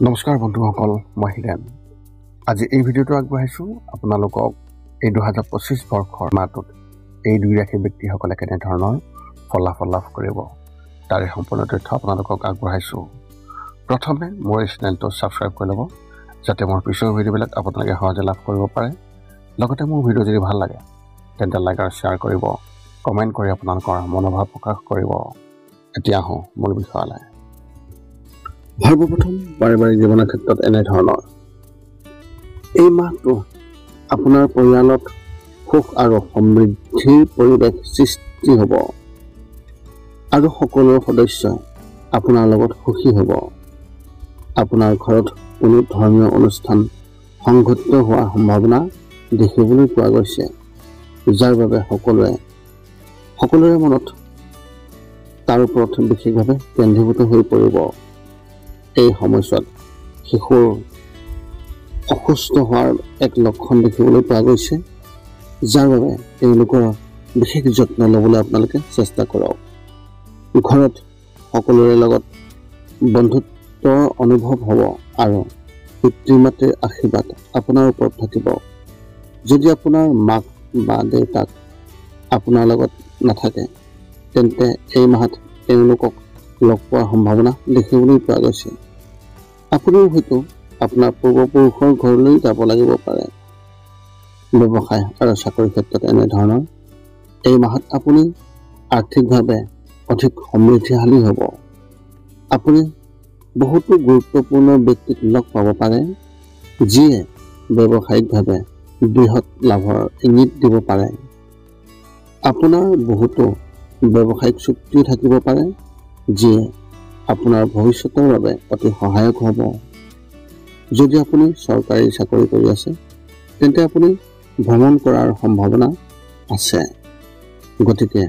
নমস্কাৰ বন্ধুসকল, মই হিৰেন। আজি এই ভিডিঅ'টো আগবঢ়াইছোঁ আপোনালোকক এই 2025 বৰ্ষৰ মাহটোত এই দুই ৰাশি ব্যক্তিসকলে কেনেধৰণৰ ফলাফল লাভ কৰিব তাৰে সম্পূৰ্ণ তথ্য আপোনালোকক আগবঢ়াইছোঁ। প্ৰথমে মোৰ এই চেনেলটো ছাবস্ক্ৰাইব কৰি ল'ব, যাতে মোৰ পিছৰ ভিডিঅ'বিলাক আপোনালোকে সহজে লাভ কৰিব পাৰে। লগতে মোৰ ভিডিঅ' যদি ভাল লাগে তেন্তে লাইক আৰু শ্বেয়াৰ কৰিব, কমেণ্ট কৰি আপোনালোকৰ মনোভাৱ প্ৰকাশ কৰিব। এতিয়া আহোঁ মূল বিষয়লৈ। সৰ্বপ্ৰথম পাৰিবাৰিক জীৱনৰ ক্ষেত্ৰত এনেধৰণৰ এই মাহটো আপোনাৰ পৰিয়ালত সুখ আৰু সমৃদ্ধিৰ পৰিৱেশ সৃষ্টি হ'ব আৰু সকলো সদস্যই আপোনাৰ লগত সুখী হ'ব। আপোনাৰ ঘৰত কোনো ধৰ্মীয় অনুষ্ঠান সংঘটিত হোৱাৰ সম্ভাৱনা দেখিবলৈ পোৱা গৈছে, যাৰ বাবে সকলোৰে মনত তাৰ ওপৰত বিশেষভাৱে কেন্দ্ৰীভূত হৈ পৰিব। এই সময়ছোৱাত শিশুৰ অসুস্থ হোৱাৰ এক লক্ষণ দেখিবলৈ পোৱা গৈছে, যাৰ বাবে তেওঁলোকৰ বিশেষ যত্ন ল'বলৈ আপোনালোকে চেষ্টা কৰক। ঘৰত সকলোৰে লগত বন্ধুত্বৰ অনুভৱ হ'ব আৰু পিতৃ মাতৃৰ আশীৰ্বাদ আপোনাৰ ওপৰত থাকিব। যদি আপোনাৰ মাক বা দেউতাক আপোনাৰ লগত নাথাকে তেন্তে এই মাহত তেওঁলোকক লগ পোৱাৰ সম্ভাৱনা দেখিবলৈ পোৱা গৈছে। আপুনিও হয়তো আপোনাৰ পূৰ্বপুৰুষৰ ঘৰলৈ যাব লাগিব পাৰে। ব্যৱসায় আৰু চাকৰিৰ ক্ষেত্ৰত এনেধৰণৰ এই মাহত আপুনি আৰ্থিকভাৱে অধিক সমৃদ্ধিশালী হ'ব। আপুনি বহুতো গুৰুত্বপূৰ্ণ ব্যক্তিক লগ পাব পাৰে, যিয়ে ব্যৱসায়িকভাৱে বৃহৎ লাভৰ ইংগিত দিব পাৰে। আপোনাৰ বহুতো ব্যৱসায়িক চুক্তিও থাকিব পাৰে, যিয়ে আপোনাৰ ভৱিষ্যতৰ বাবে অতি সহায়ক হ'ব। যদি আপুনি চৰকাৰী চাকৰি কৰি আছে তেন্তে আপুনি ভ্ৰমণ কৰাৰ সম্ভাৱনা আছে। গতিকে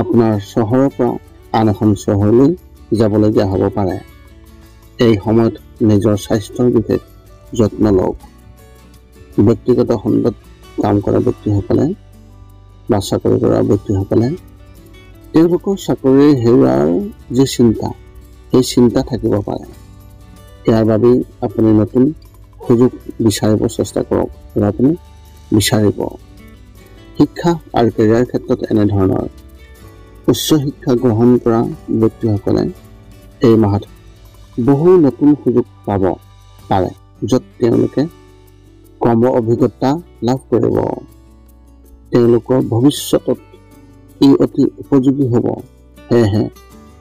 আপোনাৰ চহৰৰ পৰা আন এখন চহৰলৈ যাবলগীয়া হ'ব পাৰে। এই সময়ত নিজৰ স্বাস্থ্যৰ বিশেষ যত্ন লওক। ব্যক্তিগত খণ্ডত কাম কৰা ব্যক্তিসকলে বা চাকৰি কৰা ব্যক্তিসকলে তেওঁলোকৰ চাকৰি হেৰুৱাৰ যি চিন্তা, সেই চিন্তা থাকিব পাৰে। ইয়াৰ বাবেই আপুনি নতুন সুযোগ বিচাৰিব চেষ্টা কৰক আৰু আপুনি বিচাৰিব। শিক্ষা আৰু কেৰিয়াৰ ক্ষেত্ৰত এনেধৰণৰ উচ্চ শিক্ষা গ্ৰহণ কৰা ব্যক্তিসকলে এই মাহত বহু নতুন সুযোগ পাব পাৰে, য'ত তেওঁলোকে কৰ্ম অভিজ্ঞতা লাভ কৰিব। তেওঁলোকৰ ভৱিষ্যতত ই অতি উপযোগী হ'ব। সেয়েহে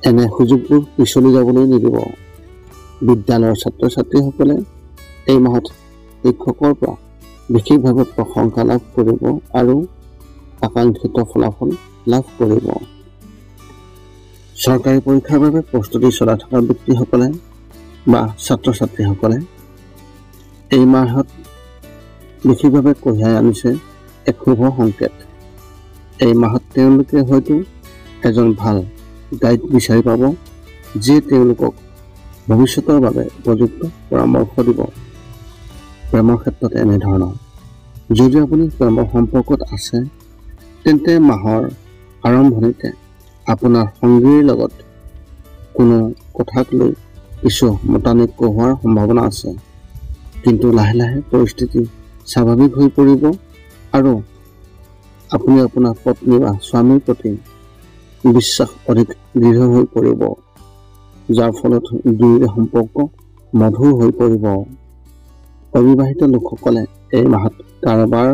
এনে সুযোগবোৰ পিছলি যাবলৈ নিদিব। বিদ্যালয়ৰ ছাত্ৰ ছাত্ৰীসকলে এই মাহত শিক্ষকৰ পৰা বিশেষভাৱে প্ৰশংসা লাভ কৰিব আৰু আকাংক্ষিত ফলাফল লাভ কৰিব। চৰকাৰী পৰীক্ষাৰ বাবে প্ৰস্তুতি চলাই থকা ব্যক্তিসকলে বা ছাত্ৰ ছাত্ৰীসকলে এই মাহত বিশেষভাৱে কঢ়িয়াই আনিছে এক শুভ সংকেত। এই মাহত তেওঁলোকে হয়তো এজন ভাল গাইড বিচাৰি পাব, যিয়ে তেওঁলোকক ভৱিষ্যতৰ বাবে উপযুক্ত পৰামৰ্শ দিব। প্ৰেমৰ ক্ষেত্ৰত এনেধৰণৰ যদি আপুনি প্ৰেমৰ সম্পৰ্কত আছে তেন্তে মাহৰ আৰম্ভণিতে আপোনাৰ সংগীৰ লগত কোনো কথাক লৈ কিছু মতানৈক্য হোৱাৰ সম্ভাৱনা আছে, কিন্তু লাহে লাহে পৰিস্থিতি স্বাভাৱিক হৈ পৰিব আৰু আপুনি আপোনাৰ পত্নী বা স্বামীৰ প্ৰতি বিশ্বাস অধিক দৃঢ় হৈ পৰিব, যাৰ ফলত দুয়োৰে সম্পৰ্ক মধুৰ হৈ পৰিব। অবিবাহিত লোকসকলে এই মাহত কাৰোবাৰ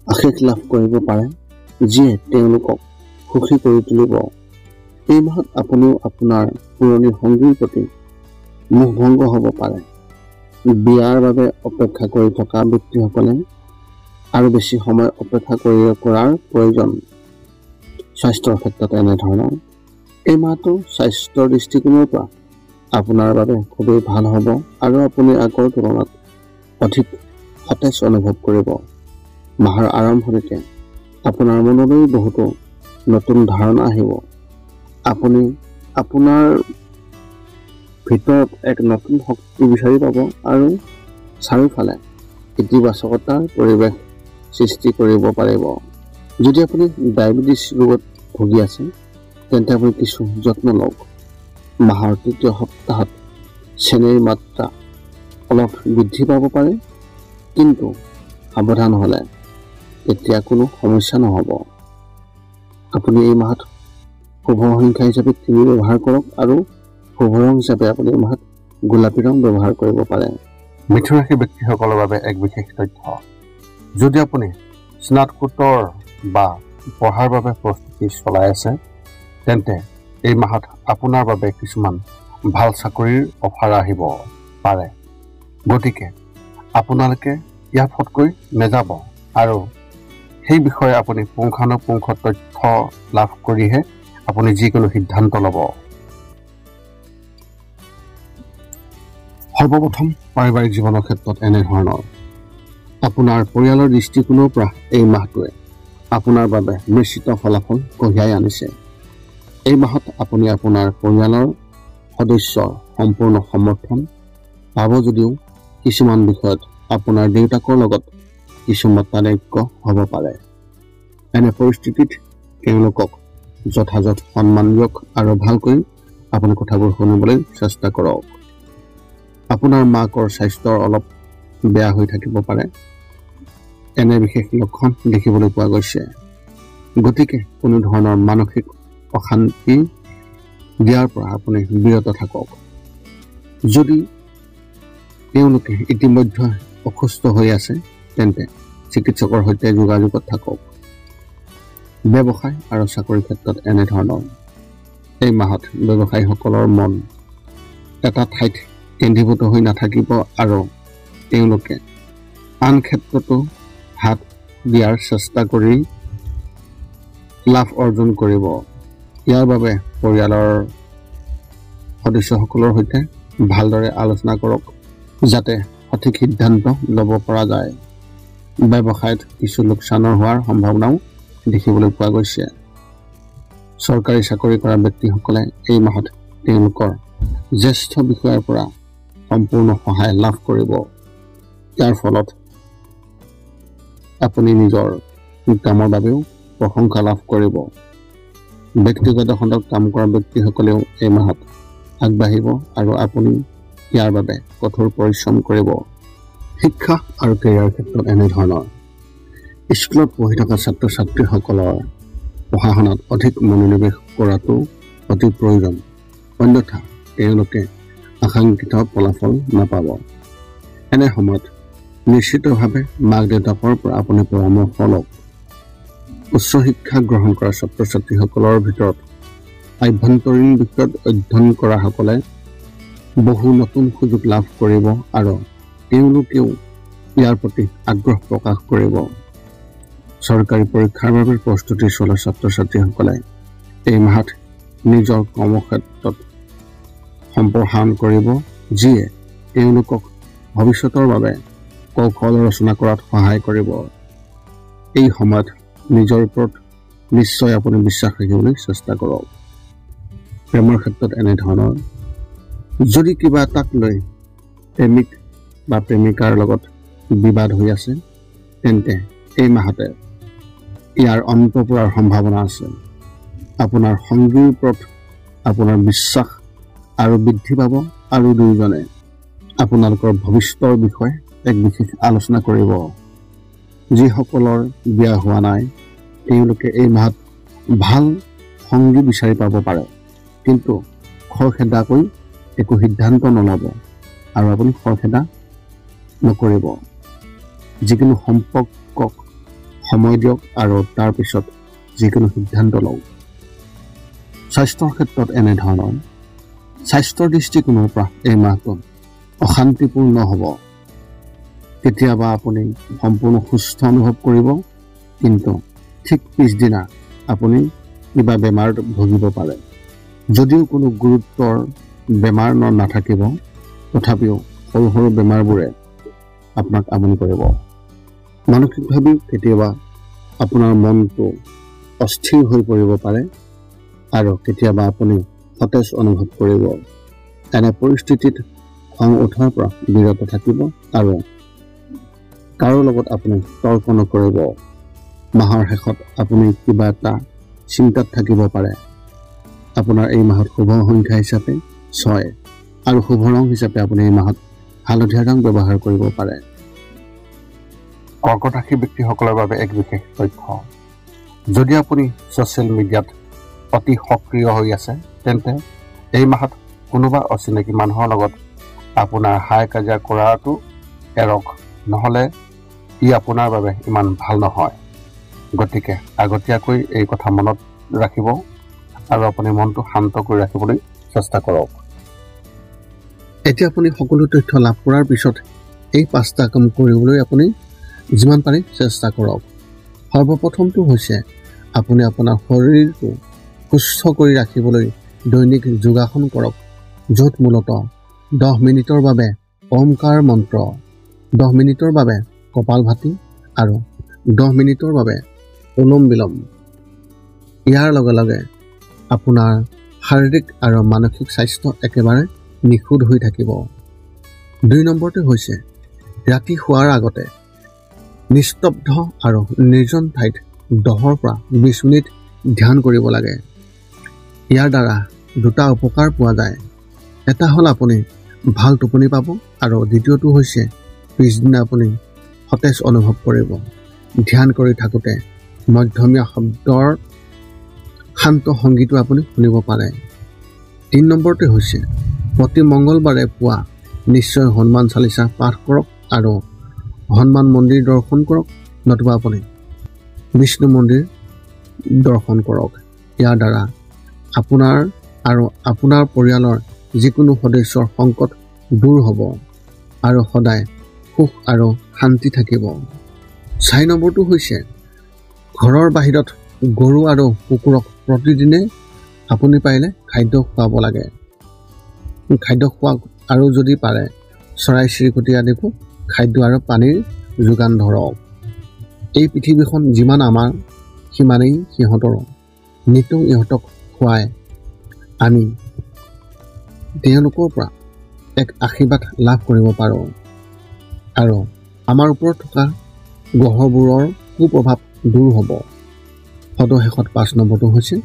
আশীষ লাভ কৰিব পাৰে, যিয়ে তেওঁলোকক সুখী কৰি তুলিব। এই মাহত আপুনিও আপোনাৰ পুৰণি সংগীৰ প্ৰতি মোহভংগ হ'ব পাৰে। বিয়াৰ বাবে অপেক্ষা কৰি থকা ব্যক্তিসকলে আৰু বেছি সময় অপেক্ষা কৰাৰ প্ৰয়োজন। স্বাস্থ্যৰ ক্ষেত্ৰত এনেধৰণৰ এই মাহটো স্বাস্থ্যৰ দৃষ্টিকোণৰ পৰা আপোনাৰ বাবে খুবেই ভাল হ'ব আৰু আপুনি আগৰ তুলনাত অধিক সতেজ অনুভৱ কৰিব। মাহৰ আৰম্ভণিতে আপোনাৰ মনলৈ বহুতো নতুন ধাৰণা আহিব। আপুনি আপোনাৰ ভিতৰত এক নতুন শক্তি বিচাৰি পাব আৰু চাৰিওফালে ইতিবাচকতাৰ পৰিৱেশ সৃষ্টি কৰিব পাৰিব। যদি আপুনি ডায়েবেটিছ ৰোগত ভুগি আছে তেন্তে আপুনি কিছু যত্ন লওক। মাহৰ তৃতীয় সপ্তাহত চেনীৰ মাত্ৰা অলপ বৃদ্ধি পাব পাৰে, কিন্তু সাৱধান হ'লে এতিয়া কোনো সমস্যা নহ'ব। আপুনি এই মাহত শুভ সংখ্যা হিচাপে 3 ব্যৱহাৰ কৰক আৰু শুভ ৰং হিচাপে আপুনি এই মাহত গোলাপী ৰং ব্যৱহাৰ কৰিব পাৰে। মিথুন ৰাশিৰ ব্যক্তিসকলৰ বাবে এক বিশেষ তথ্য। যদি আপুনি স্নাতকোত্তৰ বা পঢ়াৰ বাবে প্ৰস্তুতি চলাই আছে, তেন্তে এই মাহত আপোনাৰ বাবে কিছুমান ভাল চাকৰিৰ অফাৰ আহিব পাৰে। গতিকে আপোনালোকে ইয়াৰ ফটকৈ নেযাব আৰু সেই বিষয়ে আপুনি পুংখানুপুংখ তথ্য লাভ কৰিহে আপুনি যিকোনো সিদ্ধান্ত ল'ব। সৰ্বপ্ৰথম পাৰিবাৰিক জীৱনৰ ক্ষেত্ৰত এনেধৰণৰ। আপোনাৰ পৰিয়ালৰ দৃষ্টিকোণৰ পৰা এই মাহটোৱে আপোনাৰ বাবে নিশ্চিত ফলাফল কঢ়িয়াই আনিছে। এই মাহত আপুনি আপোনাৰ পৰিয়ালৰ সদস্যৰ সম্পূৰ্ণ সমৰ্থন পাব, যদিও কিছুমান বিষয়ত আপোনাৰ দেউতাকৰ লগত কিছু মতানৈক্য হ'ব পাৰে। এনে পৰিস্থিতিত তেওঁলোকক যথাযথ সন্মান দিয়ক আৰু ভালকৈ আপুনি কথাবোৰ শুনিবলৈ চেষ্টা কৰক। আপোনাৰ মাকৰ স্বাস্থ্যৰ অলপ বেয়া হৈ থাকিব পাৰে, এনে বিশেষ লক্ষণ দেখিবলৈ পোৱা গৈছে। গতিকে কোনো ধৰণৰ মানসিক অশান্তি দিয়াৰ পৰা আপুনি বিৰত থাকক। যদি তেওঁলোকে ইতিমধ্যে অসুস্থ হৈ আছে, তেন্তে চিকিৎসকৰ সৈতে যোগাযোগত থাকক। ব্যৱসায় আৰু চাকৰিৰ ক্ষেত্ৰত এনেধৰণৰ। এই মাহত ব্যৱসায়ীসকলৰ মন এটা ঠাইত কেন্দ্ৰীভূত হৈ নাথাকিব আৰু তেওঁলোকে আন ক্ষেত্ৰতো হাত দিয়াৰ চেষ্টা কৰি লাভ অৰ্জন কৰিব। ইয়াৰ বাবে পৰিয়ালৰ সদস্যসকলৰ সৈতে ভালদৰে আলোচনা কৰক, যাতে সঠিক সিদ্ধান্ত ল'ব পৰা যায়। ব্যৱসায়ত কিছু লোকচানৰ হোৱাৰ সম্ভাৱনাও দেখিবলৈ পোৱা গৈছে। চৰকাৰী চাকৰি কৰা ব্যক্তিসকলে এই মাহত তেওঁলোকৰ জ্যেষ্ঠ বিষয়াৰ পৰা সম্পূৰ্ণ সহায় লাভ কৰিব। ইয়াৰ ফলত আপুনি নিজৰ কামৰ বাবেও প্ৰশংসা লাভ কৰিব। ব্যক্তিগত খণ্ডত কাম কৰা ব্যক্তিসকলেও এই মাহত আগবাঢ়িব আৰু আপুনি ইয়াৰ বাবে কঠোৰ পৰিশ্ৰম কৰিব। শিক্ষা আৰু কেৰিয়াৰ ক্ষেত্ৰত এনেধৰণৰ। স্কুলত পঢ়ি থকা ছাত্ৰ ছাত্ৰীসকলৰ পঢ়া শুনাত অধিক মনোনিৱেশ কৰাটো অতি প্ৰয়োজন, অন্যথা তেওঁলোকে আকাংক্ষিত ফলাফল নাপাব। এনে সময়ত নিশ্চিতভাৱে মাক দেউতাকৰ পৰা আপুনি পৰামৰ্শ লওক। উচ্চ শিক্ষা গ্ৰহণ কৰা ছাত্ৰ ছাত্ৰীসকলৰ ভিতৰত আভ্যন্তৰীণ বিষয়ত অধ্যয়ন কৰাসকলে বহু নতুন সুযোগ লাভ কৰিব আৰু তেওঁলোকেও ইয়াৰ প্ৰতি আগ্ৰহ প্ৰকাশ কৰিব। চৰকাৰী পৰীক্ষাৰ বাবে প্ৰস্তুতি চলোৱা ছাত্ৰ ছাত্ৰীসকলে এই মাহত নিজৰ কৰ্মক্ষেত্ৰত সম্প্ৰসাৰণ কৰিব, যিয়ে তেওঁলোকক ভৱিষ্যতৰ বাবে কৌশল ৰচনা কৰাত সহায় কৰিব। এই সময়ত নিজৰ ওপৰত নিশ্চয় আপুনি বিশ্বাস ৰাখিবলৈ চেষ্টা কৰক। প্ৰেমৰ ক্ষেত্ৰত এনেধৰণৰ। যদি কিবা এটাক লৈ প্ৰেমিক বা প্ৰেমিকাৰ লগত বিবাদ হৈ আছে, তেন্তে এই মাহতে ইয়াৰ অন্ত পৰাৰ সম্ভাৱনা আছে। আপোনাৰ সংগীৰ ওপৰত আপোনাৰ বিশ্বাস আৰু বৃদ্ধি পাব আৰু দুয়োজনে আপোনালোকৰ ভৱিষ্যতৰ বিষয়ে এক বিশেষ আলোচনা কৰিব। যিসকলৰ বিয়া হোৱা নাই, তেওঁলোকে এই মাহত ভাল সংগী বিচাৰি পাব পাৰে, কিন্তু খৰখেদাকৈ একো সিদ্ধান্ত নল'ব আৰু আপুনি খৰখেদা নকৰিব। যিকোনো সম্পৰ্কক সময় দিয়ক আৰু তাৰ পিছত যিকোনো সিদ্ধান্ত লওক। স্বাস্থ্যৰ ক্ষেত্ৰত এনেধৰণৰ। স্বাস্থ্যৰ দৃষ্টিকোণৰ পৰা এই মাহটো অশান্তিপূৰ্ণ হ'ব। কেতিয়াবা আপুনি সম্পূৰ্ণ সুস্থ অনুভৱ কৰিব, কিন্তু ঠিক পিছদিনা আপুনি কিবা বেমাৰত ভুগিব পাৰে। যদিও কোনো গুৰুতৰ বেমাৰ নাথাকিব, তথাপিও সৰু সৰু বেমাৰবোৰে আপোনাক আমনি কৰিব। মানসিকভাৱেও কেতিয়াবা আপোনাৰ মনটো অস্থিৰ হৈ পৰিব পাৰে আৰু কেতিয়াবা আপুনি সতেজ অনুভৱ কৰিব। এনে পৰিস্থিতিত খং উঠাৰ পৰা বিৰত থাকিব আৰু কাৰো লগত আপুনি তৰ্ক নকৰিব। মাহৰ শেষত আপুনি কিবা এটা চিন্তাত থাকিব পাৰে। আপোনাৰ এই মাহত শুভ সংখ্যা হিচাপে 6 আৰু শুভ ৰং হিচাপে আপুনি এই মাহত হালধীয়া ৰং ব্যৱহাৰ কৰিব পাৰে। কৰ্কট ৰাশি ব্যক্তিসকলৰ বাবে এক বিশেষ তথ্য, যদি আপুনি ছ'চিয়েল মিডিয়াত অতি সক্ৰিয় হৈ আছে তেন্তে এই মাহত কোনোবা অচিনাকি মানুহৰ লগত আপোনাৰ হাই কাজিয়া কৰাটো এৰক, নহ'লে ই আপোনাৰ বাবে ইমান ভাল নহয়। গতিকে আগতীয়াকৈ এই কথা মনত ৰাখিব আৰু আপুনি মনটো শান্ত কৰি ৰাখিবলৈ চেষ্টা কৰক। এতিয়া আপুনি সকলো তথ্য লাভ কৰাৰ পিছত এই 5টা কাম কৰিবলৈ আপুনি যিমান পাৰে চেষ্টা কৰক। সৰ্বপ্ৰথমটো হৈছে আপুনি আপোনাৰ শৰীৰটো সুস্থ কৰি ৰাখিবলৈ দৈনিক যোগাসন কৰক, য'ত মূলতঃ 10 মিনিটৰ বাবে ওমকাৰ মন্ত্ৰ, 10 মিনিটৰ বাবে কপালভাতি আৰু 10 মিনিটৰ বাবে অনুলোম বিলোম। ইয়াৰ লগে লগে আপোনাৰ শাৰীৰিক আৰু মানসিক স্বাস্থ্য একেবাৰে নিখুঁত হৈ থাকিব। 2 নম্বৰটো হৈছে ৰাতি শোৱাৰ আগতে নিস্তব্ধ আৰু নিৰ্জন ঠাইত 10 পৰা 20 মিনিট ধ্যান কৰিব লাগে। ইয়াৰ দ্বাৰা 2টা উপকাৰ পোৱা যায়। এটা হ'ল আপুনি ভাল টোপনি পাব আৰু দ্বিতীয়টো হৈছে পিছদিনা আপুনি সতেজ অনুভৱ কৰিব। ধ্যান কৰি থাকোঁতে মধ্যমীয়া শব্দৰ শান্ত সংগীতো আপুনি শুনিব পাৰে। 3 নম্বৰটো হৈছে প্ৰতি মংগলবাৰে পুৱা নিশ্চয় হনুমান চালিচা পাঠ কৰক আৰু হনুমান মন্দিৰ দৰ্শন কৰক, নতুবা আপুনি বিষ্ণু মন্দিৰ দৰ্শন কৰক। ইয়াৰ দ্বাৰা আপোনাৰ আৰু আপোনাৰ পৰিয়ালৰ যিকোনো সদস্যৰ সংকট দূৰ হ'ব আৰু সদায় সুখ আৰু শান্তি থাকিব। 4 নম্বৰটো হৈছে ঘৰৰ বাহিৰত গৰু আৰু কুকুৰক প্ৰতিদিনে আপুনি পাৰিলে খাদ্য খুৱাব লাগে। খাদ্য খোৱা আৰু যদি পাৰে চৰাই চিৰিকটি আদিকো খাদ্য আৰু পানীৰ যোগান ধৰক। এই পৃথিৱীখন যিমান আমাৰ সিমানেই সিহঁতৰো। নিতৌ ইহঁতক খুৱাই আমি তেওঁলোকৰ পৰা এক আশীৰ্বাদ লাভ কৰিব পাৰোঁ আৰু আমাৰ ওপৰত থকা গ্ৰহবোৰৰ কুপ্ৰভাৱ দূৰ হ'ব। সদশেষত 5 নম্বৰটো হৈছে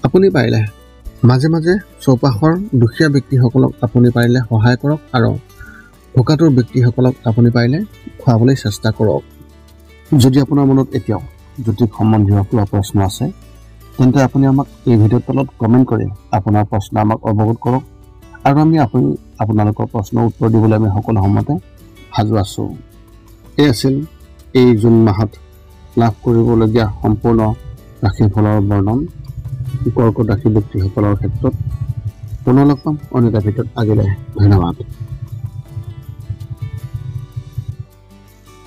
আপুনি পাৰিলে মাজে মাজে চৌপাশৰ দুখীয়া ব্যক্তিসকলক আপুনি পাৰিলে সহায় কৰক আৰু ভোকাতুৰ ব্যক্তিসকলক আপুনি পাৰিলে খুৱাবলৈ চেষ্টা কৰক। যদি আপোনাৰ মনত এতিয়াও জ্যোতিষ সম্বন্ধীয় কিবা প্ৰশ্ন আছে তেন্তে আপুনি আমাক এই ভিডিঅ'ৰ তলত কমেণ্ট কৰি আপোনাৰ প্ৰশ্ন আমাক অৱগত কৰক আৰু আমি আপোনালোকৰ প্ৰশ্নৰ উত্তৰ দিবলৈ আমি সকলো সময়তে সাজু আছোঁ। এই আছিল এই জুন মাহত লাভ কৰিবলগীয়া সম্পূৰ্ণ ৰাশিফলৰ বৰ্ণন কৰ্কট ৰাশি ব্যক্তিসকলৰ ক্ষেত্ৰত। পুনৰ লগ পাম অন্য এটা ভিডিঅ'ত। আজিলৈ ধন্যবাদ।